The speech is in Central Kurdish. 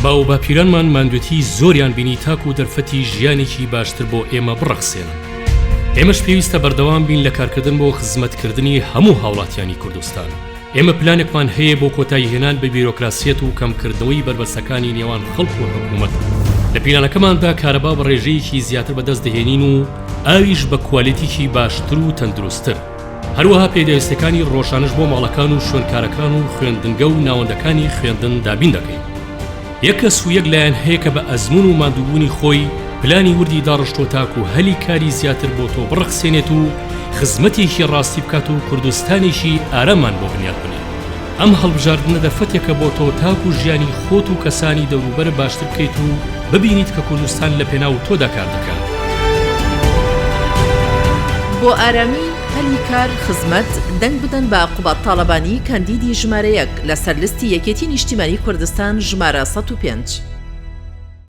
باو باپیرانمان ماندوێتی زۆریان بینی تاکو و دەرفەتی ژیانێکی باشتر بۆ ئێمە بڕەخسێنن. ئێمەش پێویستە بەردەوام بین لە کارکردن بۆ خزمەتکردنی هەموو هاوڵاتیانی کوردستان. ئێمە پلانێکمان هەیە بۆ کۆتایی هێنان بە بیرۆکراسیەت و کەمکردنەوەی بربەسەکانی نێوان خەڵک و حکوومەت. لە پیلانەکەماندا کارەبا بە ڕێژەیەکی زیاتر بەدەست دەهێنین و ئاویش بە کوالیتیکی باشتر و تەندروستتر. هەروەها پێدەویستەکانی ڕۆژانەش بۆ ماڵەکان و شوێنکارەکان و خوێندنگە و ناوەندەکانی خوێندن دابین دەکەین. یەک کەس و یەک لایەن هەیە کە بە ئەزمون و ماندووبوونی خۆی پلانی وردی داڕشتۆ تاک و هەلی کاری زیاتر بۆ تۆ بڕەخسێنێت و خزمەتێکی ڕاستی بکات و کوردستانێکی ئارەمان بۆ بنیاد بنێت. ئەم هەڵبژاردنە دەرفەتێکە بۆ تۆ تاک و ژیانی خۆت و کەسانی دەوروبەر باشتر بکەیت و ببینیت کە کوردستان لە پێناو تۆدا کار دەکات. بۆ ئارامی هەلی کار خزمەت دەنگ بدەن بە قوبات تاڵەبانی کاندیدی ژمارە 1 لەسەر لستی یەکێتی نیشتیمانی کوردستان ژمارە 105.